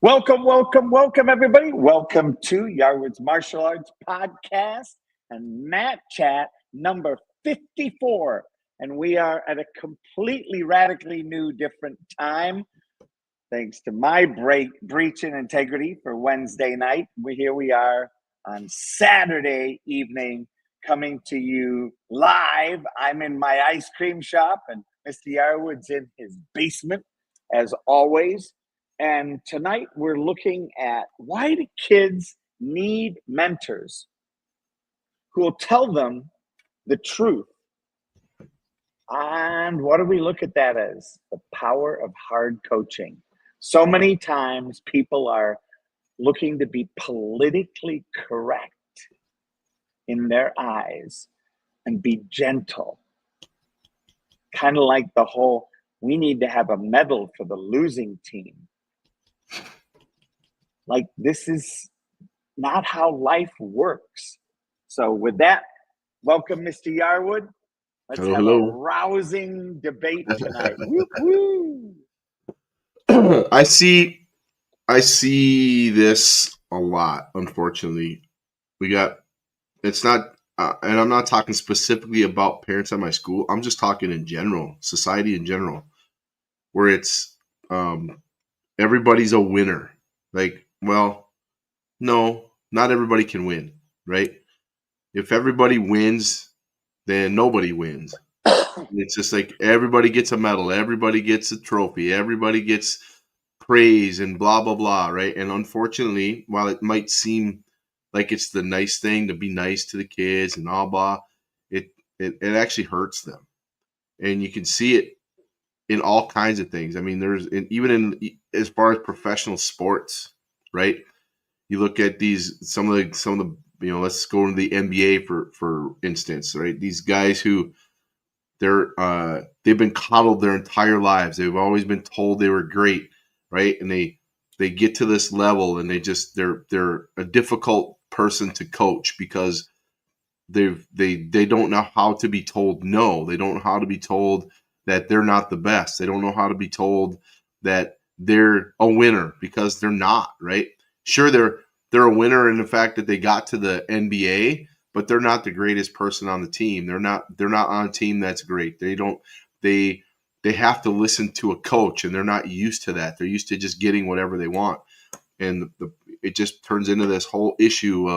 Welcome, welcome, welcome, everybody. Welcome to Yarwood's Martial Arts Podcast and Mat Chat number 54. And we are at a completely radically new, different time. Thanks to my breach in integrity for Wednesday night. Here we are on Saturday evening coming to you live. I'm in my ice cream shop and Mr. Yarwood's in his basement as always. And tonight we're looking at why do kids need mentors who will tell them the truth. And what do we look at that as? The power of hard coaching. So many times people are looking to be politically correct in their eyes and be gentle. Kind of like the whole, we need to have a medal for the losing team. Like, this is not how life works. So with that, welcome, Mr. Yarwood. Let's have a rousing debate tonight. Woo, woo. I see this a lot, unfortunately. It's not, and I'm not talking specifically about parents at my school. I'm just talking in general, society in general, where it's everybody's a winner. Like, well, no, not everybody can win, right? If everybody wins, then nobody wins. It's just like everybody gets a medal, everybody gets a trophy, everybody gets praise and blah, blah, blah, right? And unfortunately, while it might seem like it's the nice thing to be nice to the kids and all blah, it actually hurts them. And you can see it in all kinds of things. I mean, even in as far as professional sports, right? You look at some of the let's go into the NBA for instance, right? These guys who they've been coddled their entire lives. They've always been told they were great, right? And they get to this level and they're a difficult person to coach because they don't know how to be told no. They don't know how to be told that they're not the best. They don't know how to be told that they're a winner because they're not, right? Sure, they're a winner in the fact that they got to the NBA, but they're not the greatest person on the team. They're not on a team that's great. They have to listen to a coach, and they're not used to that. They're used to just getting whatever they want, and it just turns into this whole issue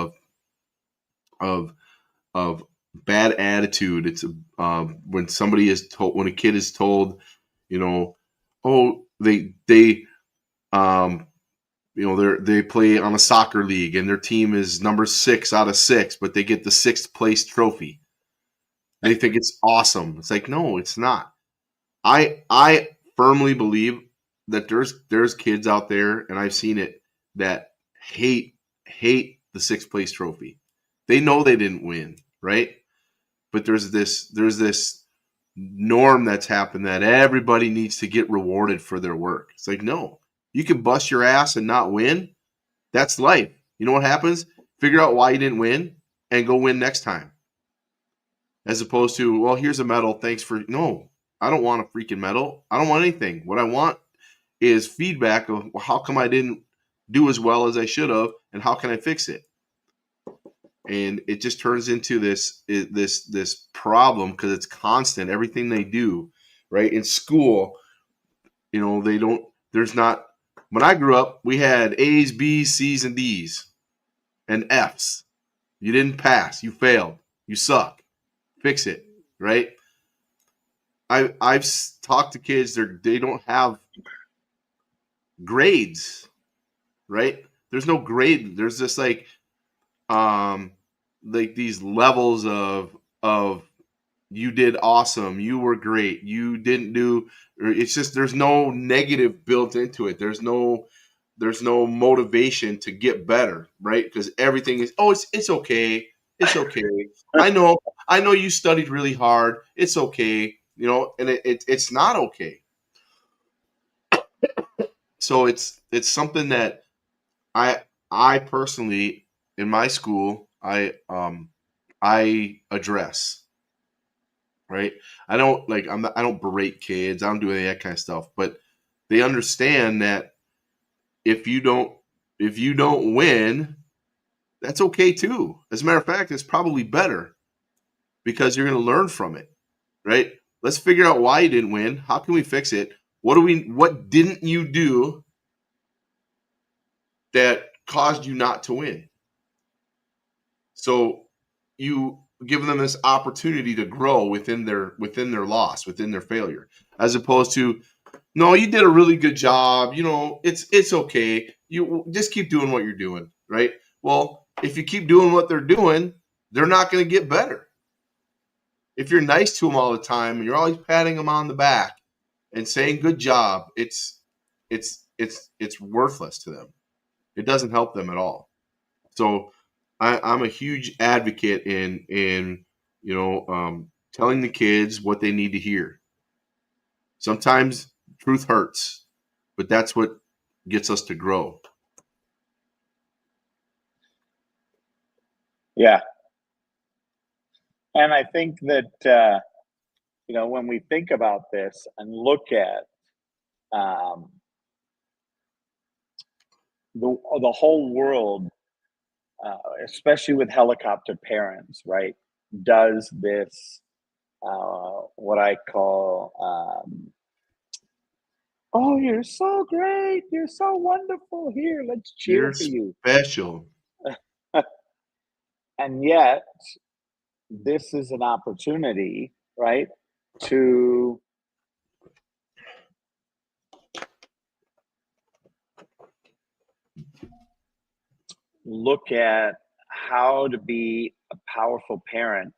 of bad attitude. It's when when a kid is told, oh, they play on a soccer league and their team is number 6 out of 6, but they get the 6th place trophy. They think it's awesome. It's like, no, it's not. I firmly believe that there's kids out there, and I've seen it, that hate the 6th place trophy. They know they didn't win, right? But there's this norm that's happened that everybody needs to get rewarded for their work. It's like, no. You can bust your ass and not win. That's life. You know what happens? Figure out why you didn't win and go win next time. As opposed to, well, here's a medal. Thanks for... No, I don't want a freaking medal. I don't want anything. What I want is feedback of how come I didn't do as well as I should have and how can I fix it? And it just turns into this problem because it's constant. Everything they do, right? In school, there's not... When I grew up, we had A's, B's, C's, and D's, and F's. You didn't pass. You failed. You suck. Fix it, right? I've talked to kids. They don't have grades, right? There's no grade. There's just like these levels of you did awesome. You were great. You didn't do. It's just there's no negative built into it. There's no motivation to get better, right? Because everything is, it's okay. It's okay. I know you studied really hard. It's okay, and it's not okay. So it's something that I personally in my school I address. Right? I don't berate kids. I don't do any of that kind of stuff. But they understand that if you don't win, that's okay too. As a matter of fact, it's probably better because you're going to learn from it, right? Let's figure out why you didn't win. How can we fix it? What didn't you do that caused you not to win? So you give them this opportunity to grow within their loss, within their failure, as opposed to, no, you did a really good job. It's okay. You just keep doing what you're doing, right? Well, if you keep doing what they're doing, they're not going to get better. If you're nice to them all the time and you're always patting them on the back and saying good job, it's worthless to them. It doesn't help them at all. So I'm a huge advocate in telling the kids what they need to hear. Sometimes truth hurts, but that's what gets us to grow. Yeah. And I think that, when we think about this and look at the whole world, especially with helicopter parents, right, does this, what I call, oh, you're so great. You're so wonderful. Here, let's cheer You're for you. special. And yet, this is an opportunity, right, to look at how to be a powerful parent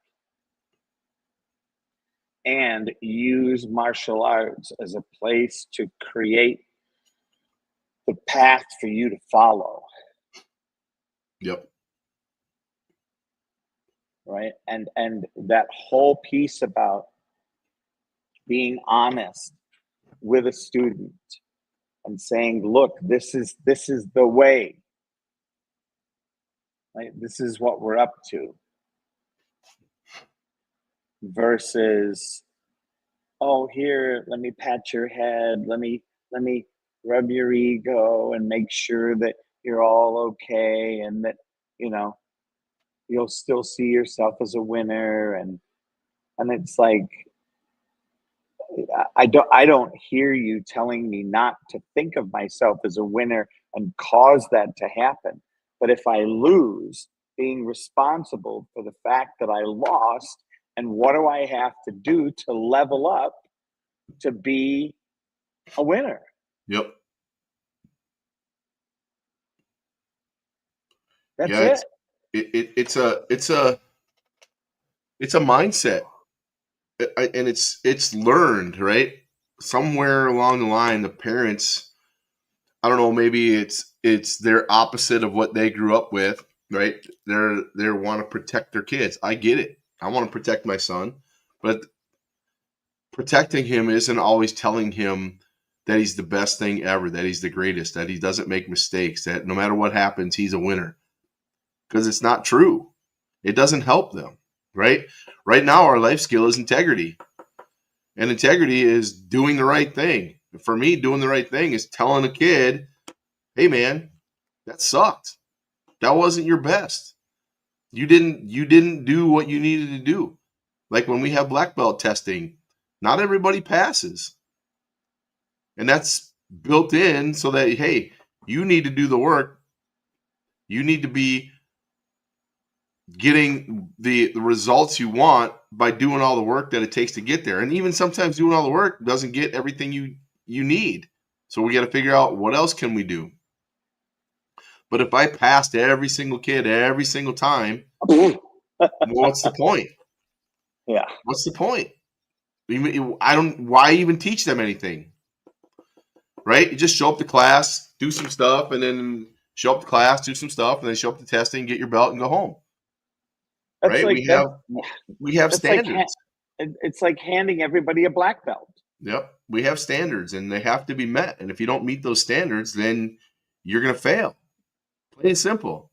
and use martial arts as a place to create the path for you to follow. Yep. Right. And that whole piece about being honest with a student and saying, look, this is the way. Right? This is what we're up to. Versus, oh, here, let me pat your head, let me rub your ego and make sure that you're all okay and that, you'll still see yourself as a winner. And it's like, I don't hear you telling me not to think of myself as a winner and cause that to happen. But if I lose, being responsible for the fact that I lost, and what do I have to do to level up to be a winner? Yep. That's Yeah, it. it's a mindset, and it's learned, right? Somewhere along the line, the parents, I don't know, maybe it's their opposite of what they grew up with, right? They want to protect their kids. I get it. I want to protect my son, but protecting him isn't always telling him that he's the best thing ever, that he's the greatest, that he doesn't make mistakes, that no matter what happens, he's a winner. Because it's not true. It doesn't help them, right? Right now, our life skill is integrity. And integrity is doing the right thing. For me, doing the right thing is telling a kid, hey, man, that sucked. That wasn't your best. You didn't do what you needed to do. Like when we have black belt testing, not everybody passes. And that's built in so that, hey, you need to do the work. You need to be getting the results you want by doing all the work that it takes to get there. And even sometimes doing all the work doesn't get everything you need. So we got to figure out what else can we do. But if I passed every single kid every single time, what's the point? Yeah. What's the point? Why even teach them anything? Right? You just show up to class, do some stuff, and then show up to class, do some stuff, and then show up to testing, get your belt, and go home. That's right? like We have standards. It's like handing everybody a black belt. Yep. We have standards and they have to be met. And if you don't meet those standards, then you're going to fail. Plain and simple.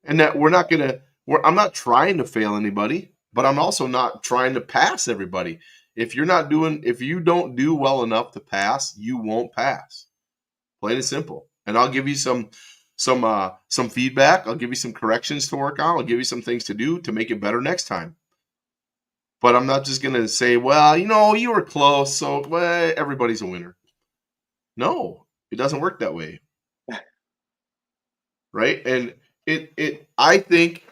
And that I'm not trying to fail anybody, but I'm also not trying to pass everybody. If you don't do well enough to pass, you won't pass. Plain and simple. and I'll give you some feedback. I'll give you some corrections to work on. I'll give you some things to do to make it better next time. But I'm not just going to say, well, you were close, so everybody's a winner. No, it doesn't work that way. Right? And I think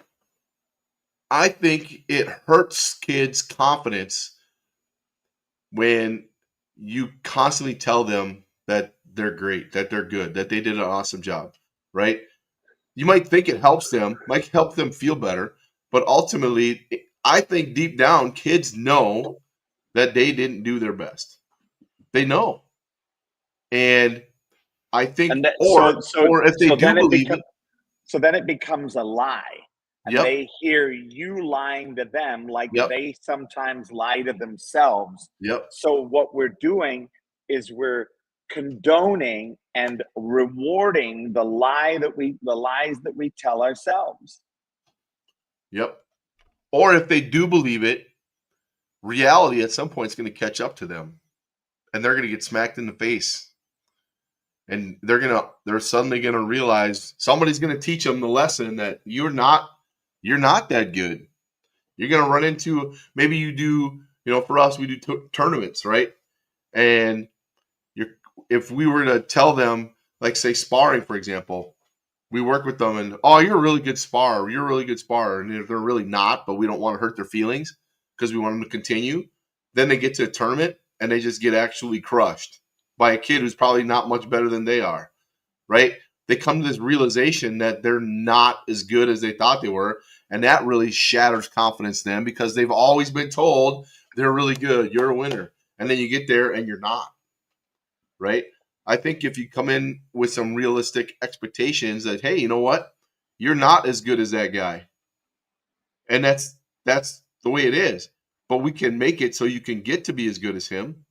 it hurts kids' confidence when you constantly tell them that they're great, that they're good, that they did an awesome job, right? You might think it helps them, might help them feel better, but ultimately, I think deep down, kids know that they didn't do their best. They know. And I think, And that, or if they do believe it. So then it becomes a lie. And Yep. they hear you lying to them like Yep. they sometimes lie to themselves. Yep. So what we're doing is we're condoning and rewarding the lies that we tell ourselves. Yep. Or if they do believe it, reality at some point is going to catch up to them, and they're going to get smacked in the face. And they're suddenly going to realize somebody's going to teach them the lesson that you're not that good. You're going to run into, maybe you do, for us, we do tournaments, right? And if we were to tell them, like say sparring, for example, we work with them and, oh, you're a really good spar. You're a really good spar. And if they're really not, but we don't want to hurt their feelings because we want them to continue, then they get to a tournament and they just get actually crushed by a kid who's probably not much better than they are, right? They come to this realization that they're not as good as they thought they were, and that really shatters confidence in them because they've always been told they're really good, you're a winner, and then you get there and you're not, right? I think if you come in with some realistic expectations that, hey, you know what? You're not as good as that guy, and that's the way it is, but we can make it so you can get to be as good as him.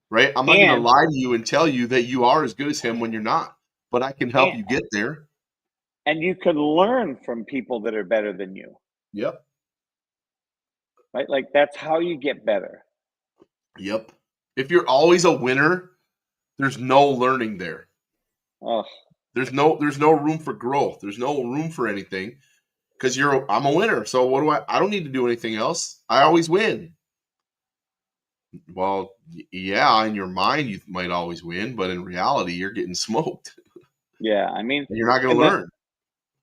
Right? I'm not going to lie to you and tell you that you are as good as him when you're not, but I can help you get there. And you can learn from people that are better than you. Yep. Right? Like that's how you get better. Yep. If you're always a winner, there's no learning there. Oh. There's no room for growth. There's no room for anything because I'm a winner. So what do I don't need to do anything else. I always win. Well, yeah, in your mind you might always win, but in reality you're getting smoked. Yeah, I mean, and you're not going to learn.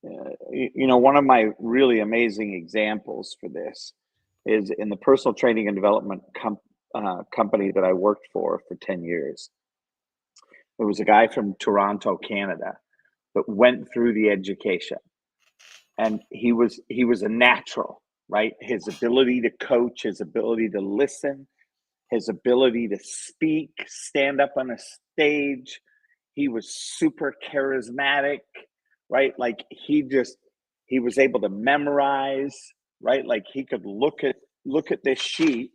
One of my really amazing examples for this is in the personal training and development company that I worked for 10 years. There was a guy from Toronto, Canada, that went through the education, and he was a natural, right? His ability to coach, his ability to listen, his ability to speak, stand up on a stage. He was super charismatic, right? Like he was able to memorize, right? Like he could look at this sheet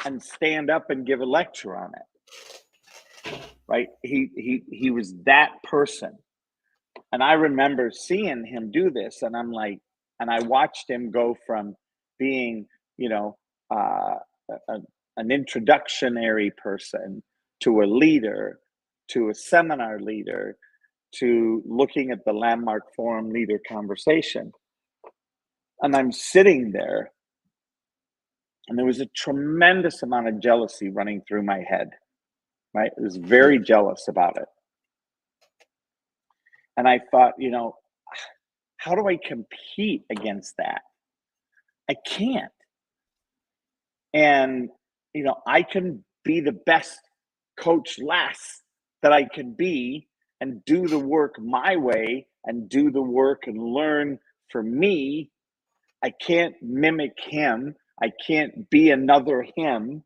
and stand up and give a lecture on it. Right? He was that person. And I remember seeing him do this, and I'm like, and I watched him go from being, an introductionary person to a leader, to a seminar leader, to looking at the landmark forum leader conversation. And I'm sitting there, and there was a tremendous amount of jealousy running through my head, right? I was very jealous about it. And I thought, how do I compete against that? I can't. And, I can be the best coach less that I can be and do the work my way and do the work and learn for me. I can't mimic him. I can't be another him.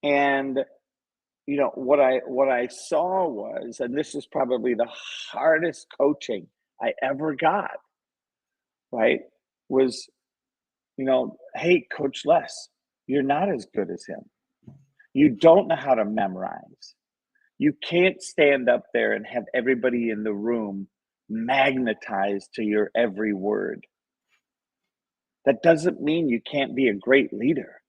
And what I saw was, and this is probably the hardest coaching I ever got, right? Was, hey, Coach Les, you're not as good as him. You don't know how to memorize. You can't stand up there and have everybody in the room magnetized to your every word. That doesn't mean you can't be a great leader.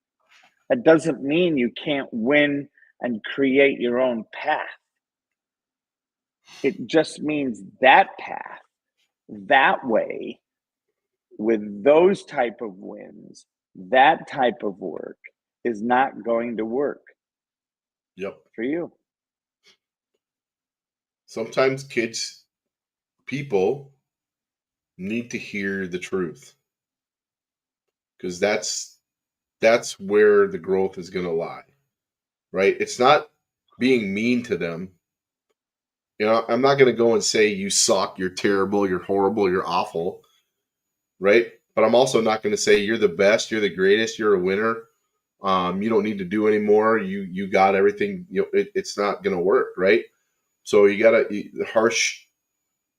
That doesn't mean you can't win and create your own path. It just means that path, that way, with those type of wins, that type of work is not going to work Yep. for you. Sometimes people need to hear the truth, because that's where the growth is going to lie, right? It's not being mean to them. I'm not going to go and say you suck, you're terrible, you're horrible, you're awful, right? But I'm also not going to say you're the best, you're the greatest, you're a winner. You don't need to do anymore. You got everything. It's not going to work, right? So you got to harsh.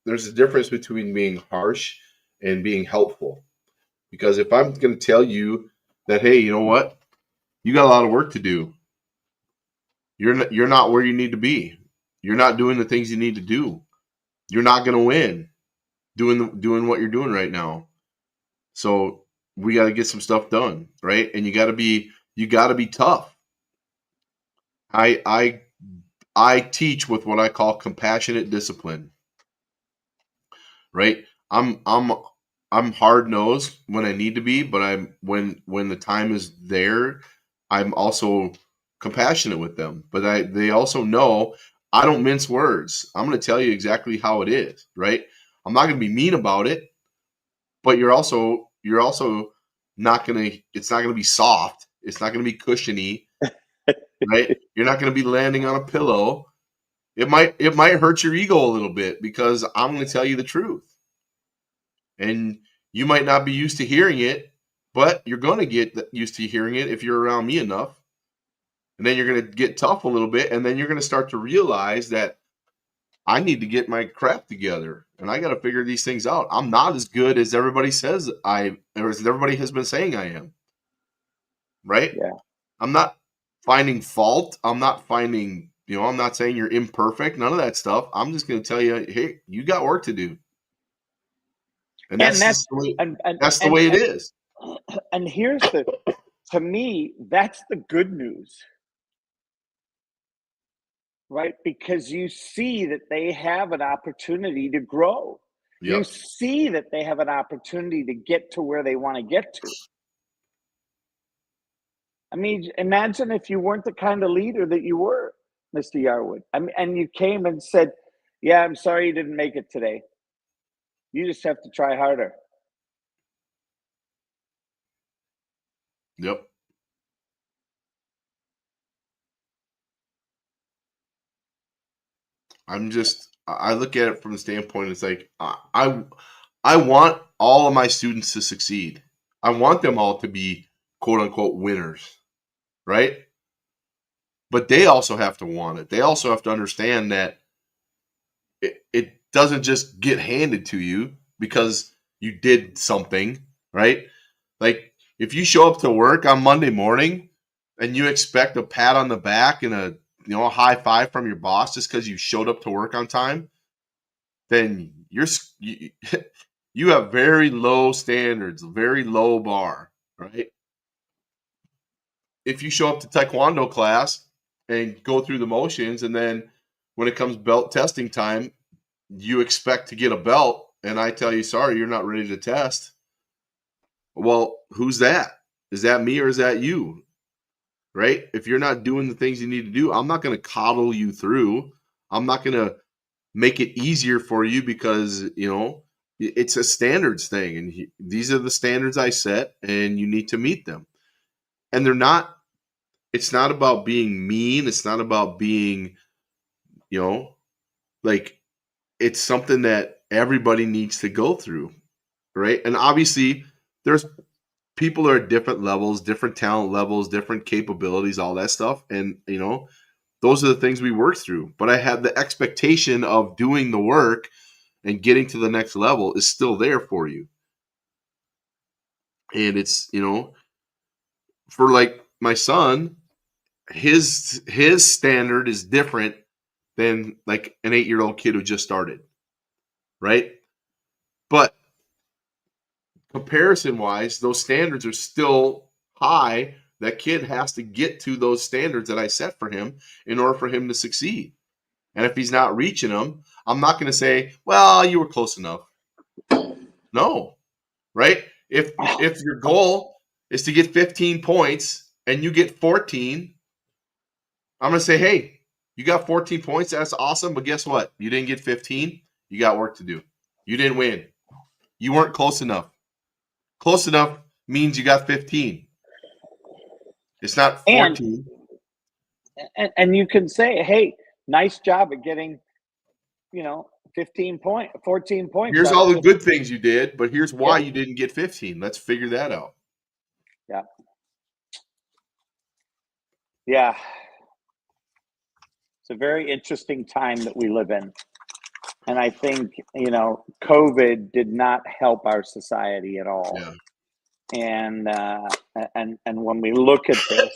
There's a difference between being harsh and being helpful. Because if I'm going to tell you that, hey, you know what, you got a lot of work to do. You're not where you need to be. You're not doing the things you need to do. You're not going to win doing what you're doing right now. So we got to get some stuff done, right? And you got to be tough. I teach with what I call compassionate discipline, right? I'm hard nosed when I need to be, but when the time is there, I'm also compassionate with them. But they also know I don't mince words. I'm going to tell you exactly how it is, right? I'm not going to be mean about it, but you're also not going to. It's not going to be soft. It's not going to be cushiony, right? You're not going to be landing on a pillow. It might hurt your ego a little bit because I'm going to tell you the truth. And you might not be used to hearing it, but you're going to get used to hearing it if you're around me enough. And then you're going to get tough a little bit, and then you're going to start to realize that I need to get my crap together and I got to figure these things out. I'm not as good as everybody says or as everybody has been saying I am. Right? Yeah. I'm not finding fault. I'm not finding, I'm not saying you're imperfect, none of that stuff. I'm just going to tell you, hey, you got work to do. And that's the way it is. And here's to me, that's the good news. Right? Because you see that they have an opportunity to grow. Yep. You see that they have an opportunity to get to where they want to get to. I mean, imagine if you weren't the kind of leader that you were, Mr. Yarwood. I mean, and you came and said, yeah, I'm sorry you didn't make it today. You just have to try harder. Yep. I look at it from the standpoint, it's like, I want all of my students to succeed. I want them all to be quote unquote winners, right? But they also have to want it. They also have to understand that it doesn't just get handed to you because you did something, right? Like if you show up to work on Monday morning and you expect a pat on the back and a high five from your boss just because you showed up to work on time, then you have very low standards, very low bar, right? If you show up to taekwondo class and go through the motions, and then when it comes belt testing time, you expect to get a belt, and I tell you, sorry, you're not ready to test. Well, who's that? Is that me or is that you? Right? If you're not doing the things you need to do, I'm not going to coddle you through. I'm not going to make it easier for you because, it's a standards thing. And these are the standards I set, and you need to meet them. And it's not about being mean. It's not about being, like, it's something that everybody needs to go through. Right. And obviously, there's people are at different levels, different talent levels, different capabilities, all that stuff. And, those are the things we work through. But I have the expectation of doing the work and getting to the next level is still there for you. And it's, for like my son, his standard is different than like an 8-year-old kid who just started. Right. But comparison wise, those standards are still high. That kid has to get to those standards that I set for him in order for him to succeed. And if he's not reaching them, I'm not going to say, well, you were close enough. No, right? If your goal is to get 15 points and you get 14, I'm going to say, hey, you got 14 points. That's awesome. But guess what? You didn't get 15. You got work to do. You didn't win. You weren't close enough. Close enough means you got 15. It's not 14. And you can say, hey, nice job at getting, 14 points Here's out all of the 15. good things you did, but here's why you didn't get 15. Let's figure that out. Yeah. Yeah. It's a very interesting time that we live in. And I think, COVID did not help our society at all. Yeah. And when we look at this,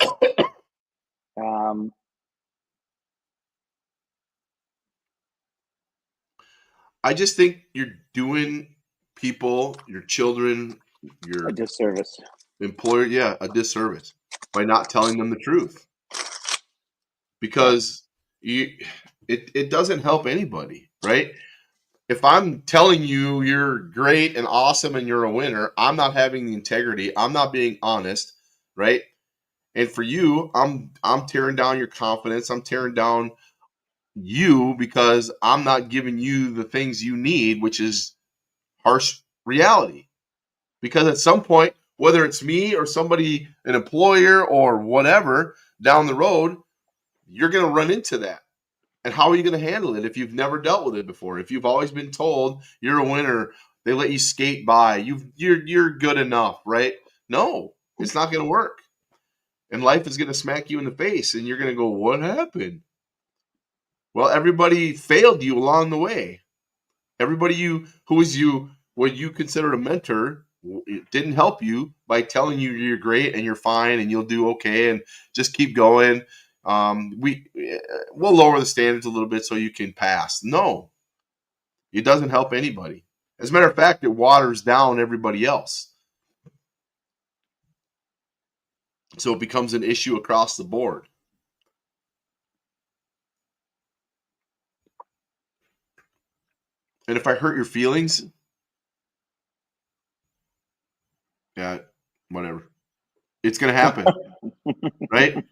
I just think you're doing people, your children, your a disservice. employer, a disservice by not telling them the truth. Because it doesn't help anybody, right? If I'm telling you you're great and awesome and you're a winner, I'm not having the integrity. I'm not being honest, right? And for you, I'm tearing down your confidence. I'm tearing down you because I'm not giving you the things you need, which is harsh reality. Because at some point, whether it's me or somebody, an employer or whatever down the road, you're going to run into that. And how are you going to handle it if you've never dealt with it before? If you've always been told you're a winner, they let you skate by, you're good enough, right? No, it's not going to work. And life is going to smack you in the face, and you're going to go, what happened? Well, everybody failed you along the way. Everybody who was what you considered a mentor didn't help you by telling you you're great and you're fine and you'll do okay and just keep going. We'll lower the standards a little bit so you can pass. No, it doesn't help anybody. As a matter of fact, it waters down everybody else. So it becomes an issue across the board. And if I hurt your feelings, yeah, whatever. It's going to happen, right?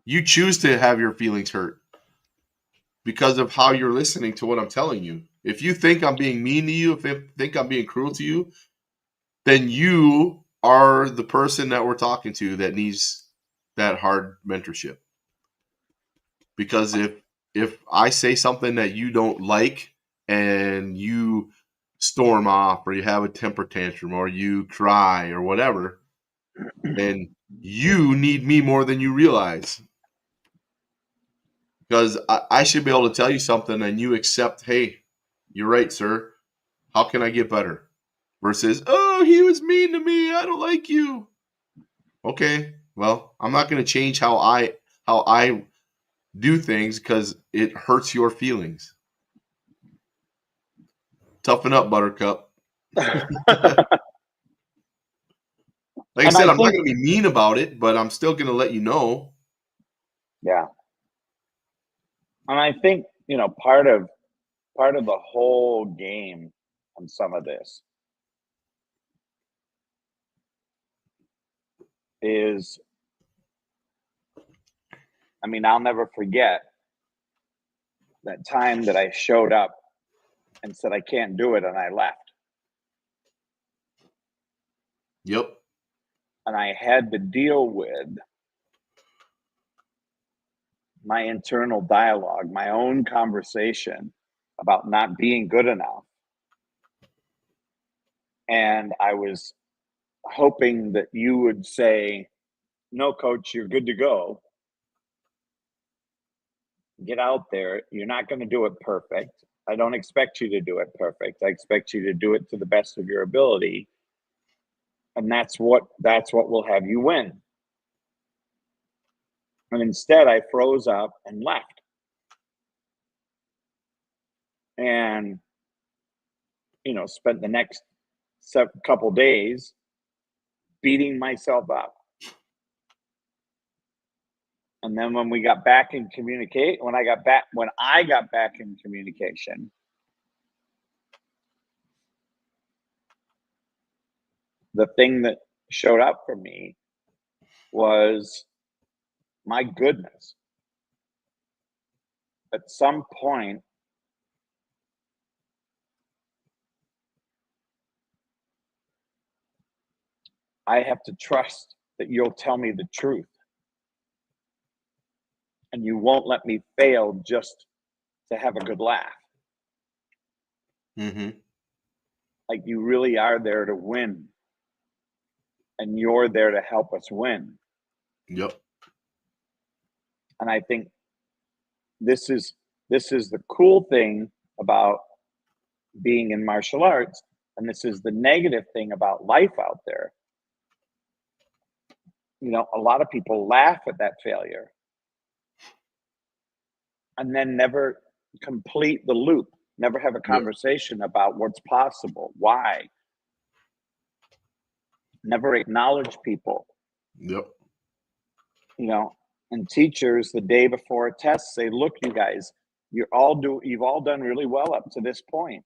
You choose to have your feelings hurt because of how you're listening to what I'm telling you. If you think I'm being mean to you, if you think I'm being cruel to you, then you are the person that we're talking to that needs that hard mentorship. Because if I say something that you don't like and you storm off or you have a temper tantrum or you cry or whatever, then you need me more than you realize. Because I should be able to tell you something and you accept, hey, you're right, sir. How can I get better? Versus, oh, he was mean to me. I don't like you. Okay, well, I'm not going to change how I do things because it hurts your feelings. Toughen up, Buttercup. Like I said, I'm not going to be mean about it, but I'm still going to let you know. Yeah. And I think, part of the whole game on some of this is, I'll never forget that time that I showed up and said, I can't do it. And I left. Yep. And I had to deal with my internal dialogue, my own conversation about not being good enough. And I was hoping that you would say, no, coach, you're good to go. Get out there. You're not going to do it perfect. I don't expect you to do it perfect. I expect you to do it to the best of your ability. And that's what will have you win. And instead, I froze up and left. And, spent the next couple days beating myself up. And then when we got back in when I got back in communication, the thing that showed up for me was, my goodness, at some point, I have to trust that you'll tell me the truth and you won't let me fail just to have a good laugh. Mm-hmm. Like, you really are there to win, and you're there to help us win. Yep. And I think this is the cool thing about being in martial arts, and this is the negative thing about life out there. You know, a lot of people laugh at that failure and then never complete the loop, never have a Yep. conversation about what's possible, why, never acknowledge people. Yep. You know, and teachers the day before a test say, look, you guys, you've all done really well up to this point.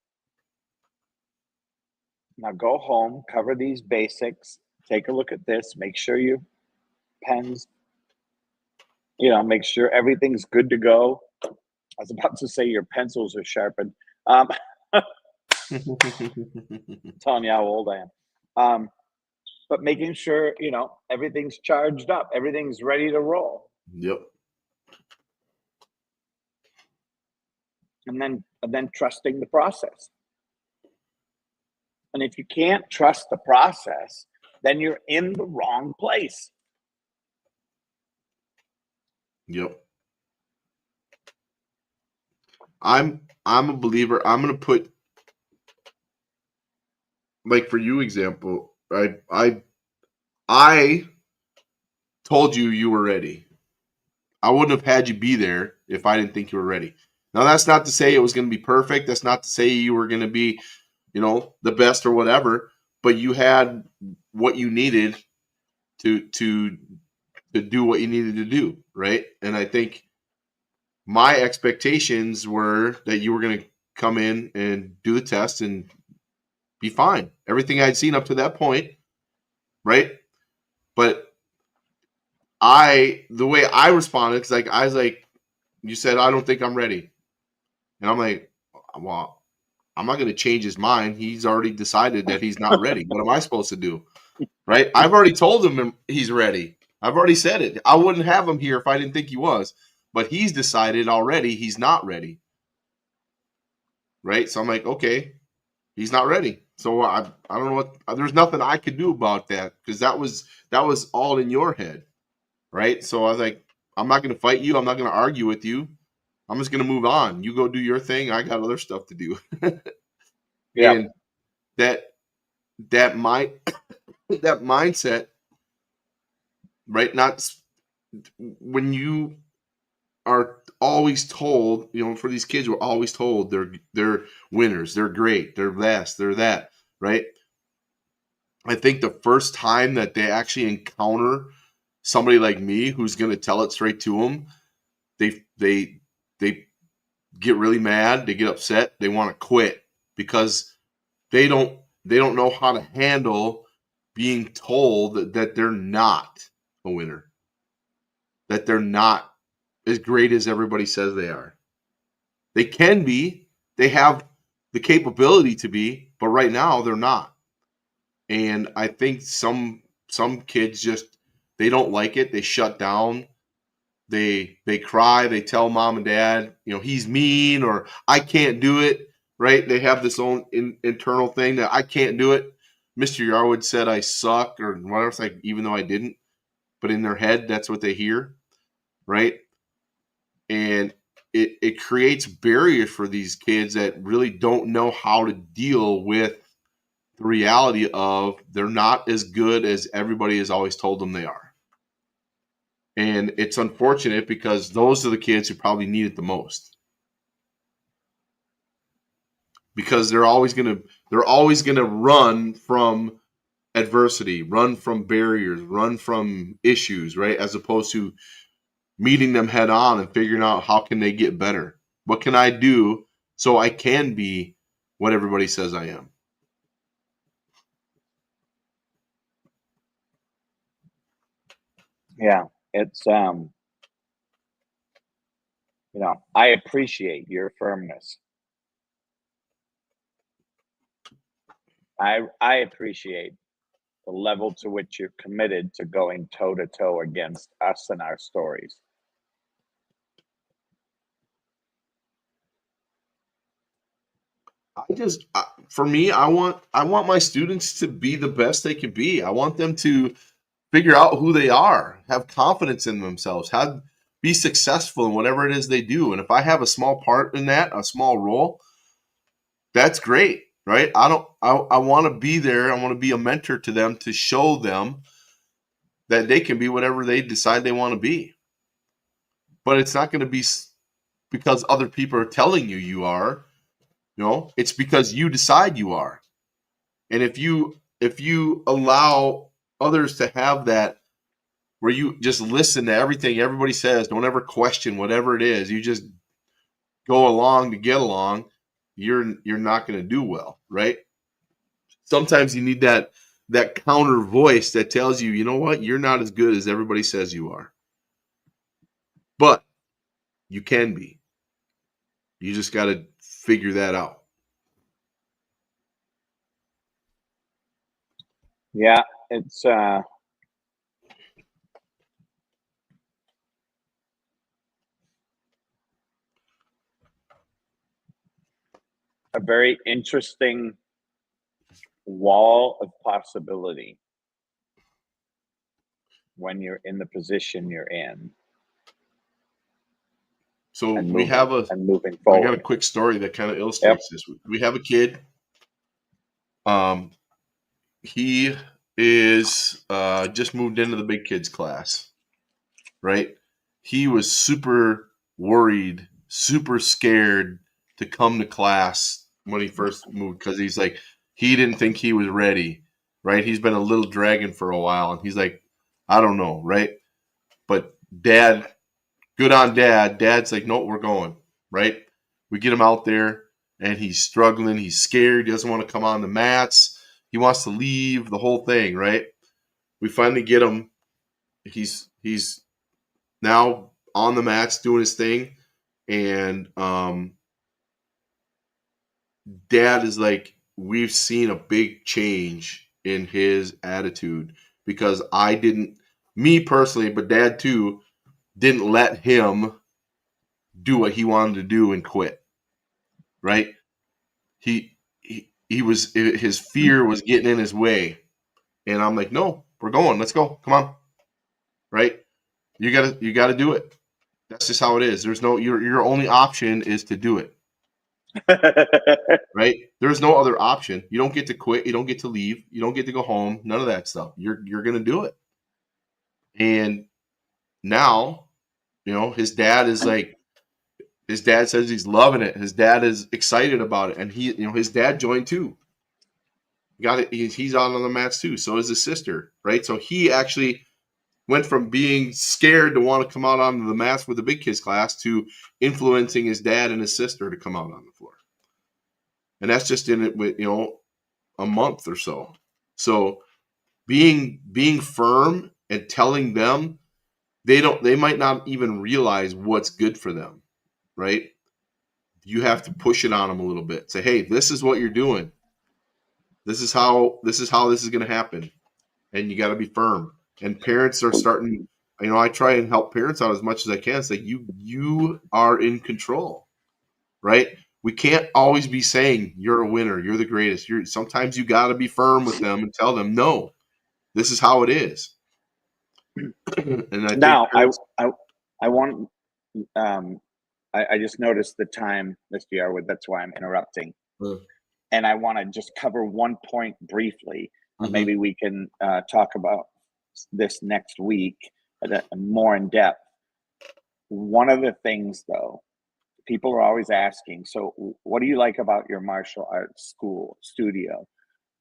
Now go home, cover these basics, take a look at this, make sure your pens, make sure everything's good to go. I was about to say your pencils are sharpened. Telling you how old I am. But making sure, everything's charged up, everything's ready to roll. Yep. And then trusting the process. And if you can't trust the process, then you're in the wrong place. Yep. I'm a believer. I'm gonna put, like, for you example, I told you were ready. I wouldn't have had you be there if I didn't think you were ready. Now, that's not to say it was going to be perfect. That's not to say you were going to be, the best or whatever. But you had what you needed to do what you needed to do, right? And I think my expectations were that you were going to come in and do the test and be fine. Everything I'd seen up to that point, right? But the way I responded, because I was like, you said, I don't think I'm ready. And I'm like, well, I'm not going to change his mind. He's already decided that he's not ready. What am I supposed to do? Right? I've already told him he's ready. I've already said it. I wouldn't have him here if I didn't think he was. But he's decided already he's not ready. Right? So I'm like, okay, he's not ready. So I don't know there's nothing I could do about that, because that was all in your head. Right? So I was like, I'm not going to fight you. I'm not going to argue with you. I'm just going to move on. You go do your thing. I got other stuff to do. Yeah. And that mindset, right? Not when you are always told, for these kids, we're always told they're winners, they're great, they're this, they're that, right? I think the first time that they actually encounter somebody like me who's going to tell it straight to them, they get really mad, they get upset, they want to quit, because they don't know how to handle being told that they're not a winner, that they're not as great as everybody says they are. They can be, they have the capability to be, but right now they're not. And I think some kids just, they don't like it. They shut down. They cry. They tell mom and dad, he's mean, or I can't do it. Right? They have this own internal thing that I can't do it. Mr. Yarwood said I suck or whatever. It's like, even though I didn't, but in their head, that's what they hear. Right? And it creates barriers for these kids that really don't know how to deal with the reality of they're not as good as everybody has always told them they are. And it's unfortunate, because those are the kids who probably need it the most. Because they're always gonna run from adversity, run from barriers, run from issues, right? As opposed to meeting them head on and figuring out how can they get better. What can I do so I can be what everybody says I am? Yeah, it's I appreciate your firmness. I appreciate the level to which you're committed to going toe to toe against us and our stories. For me, I want my students to be the best they can be. I want them to figure out who they are, have confidence in themselves, be successful in whatever it is they do. And if I have a small part in that, a small role, that's great, right? I want to be there. I want to be a mentor to them to show them that they can be whatever they decide they want to be. But it's not going to be because other people are telling you you are. It's because you decide you are. And if you allow others to have that, where you just listen to everything everybody says, don't ever question whatever it is, you just go along to get along, you're not going to do well, right? Sometimes you need that counter voice that tells you, you know what, you're not as good as everybody says you are, but you can be. You just got to figure that out. Yeah, it's a very interesting wall of possibility when you're in the position you're in So and we have moving I got a forward. quick story that kind of Yep. illustrates this. We have a kid. Um, he is just moved into the big kids class, right? He was super worried, super scared to come to class when he first moved because he's like, he didn't think he was ready, right? He's been a little dragon for a while, and he's like, I don't know, right? But dad, good on dad. Dad's like, no, we're going, right? We get him out there, and he's struggling. He's scared. He doesn't want to come on the mats. He wants to leave, the whole thing, right? We finally get him. He's now on the mats doing his thing, and dad is like, we've seen a big change in his attitude because I didn't, me personally, but dad too, didn't let him do what he wanted to do and quit, right? He was, his fear was getting in his way, and I'm like, no, we're going, let's go, come on, right? You gotta do it. That's just how it is. There's no, your only option is to do it, right? There's no other option. You don't get to quit. You don't get to leave. You don't get to go home. None of that stuff. You're gonna do it. And now, his dad is like, his dad says he's loving it. His dad is excited about it, and his dad joined too. Got it. He's out on the mats too. So is his sister, right? So he actually went from being scared to want to come out onto the mats with the big kids class to influencing his dad and his sister to come out on the floor. And that's just in it with a month or so. So being firm and telling them, they might not even realize what's good for them, right? You have to push it on them a little bit. Say, hey, this is what you're doing. This is how this is going to happen, and you got to be firm. And parents are starting. I try and help parents out as much as I can. Say, you are in control, right? We can't always be saying you're a winner, you're the greatest. Sometimes you got to be firm with them and tell them, no, this is how it is. And I think Now, parents. I want um, I just noticed the time, Mr. Yarwood. That's why I'm interrupting. And I want to just cover one point briefly, and Mm-hmm. maybe we can talk about this next week more in depth. One of the things, though, people are always asking, so what do you like about your martial arts studio?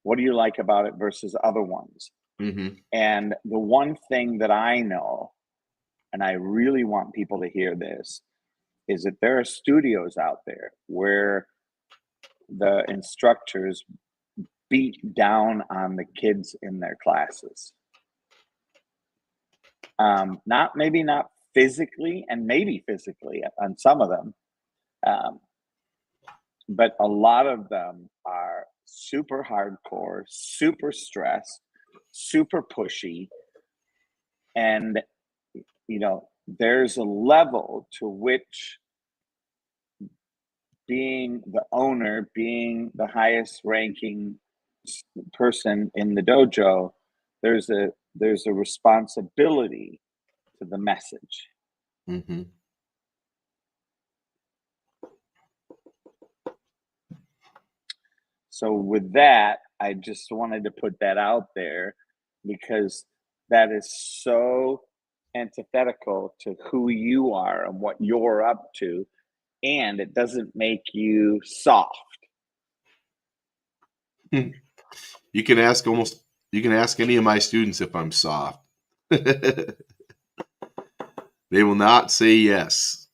What do you like about it versus other ones? Mm-hmm. And the one thing that I know, and I really want people to hear this, is that there are studios out there where the instructors beat down on the kids in their classes. Not physically, and maybe physically on some of them, but a lot of them are super hardcore, super stressed, super pushy, and there's a level to which being the owner, being the highest ranking person in the dojo, there's a responsibility to the message. Mm-hmm. So with that, I just wanted to put that out there because that is so antithetical to who you are and what you're up to, and it doesn't make you soft. You can ask any of my students if I'm soft. They will not say yes.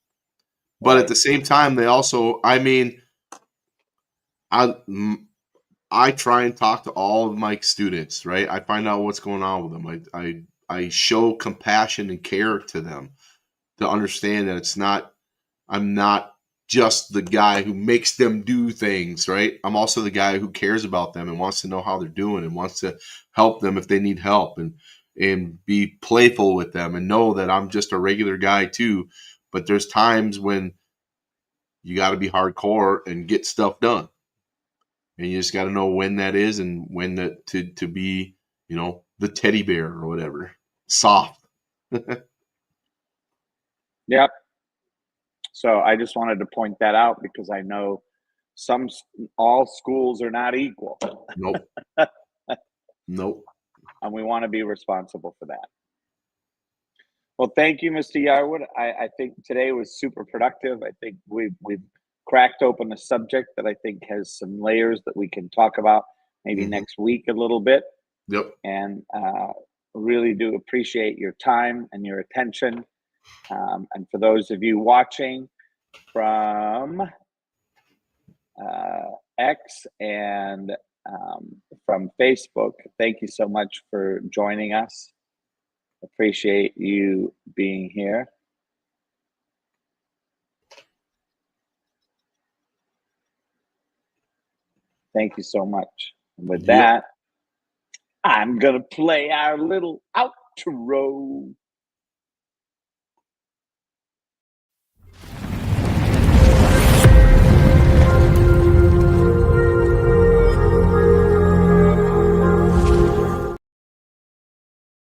But Right. at the same time, they also, I try and talk to all of my students, right? I find out what's going on with them. I show compassion and care to them to understand that I'm not just the guy who makes them do things, right? I'm also the guy who cares about them and wants to know how they're doing and wants to help them if they need help and be playful with them and know that I'm just a regular guy too. But there's times when you got to be hardcore and get stuff done. And you just got to know when that is and when to be, the teddy bear or whatever. Soft. Yep. So I just wanted to point that out because I know all schools are not equal. Nope. Nope. And we want to be responsible for that. Well, thank you, Mr. Yarwood. I think today was super productive. I think we've cracked open a subject that I think has some layers that we can talk about maybe next week a little bit. Yep. And really do appreciate your time and your attention. And for those of you watching from X and from Facebook, thank you so much for joining us. Appreciate you being here. Thank you so much. And with that, I'm going to play our little outro.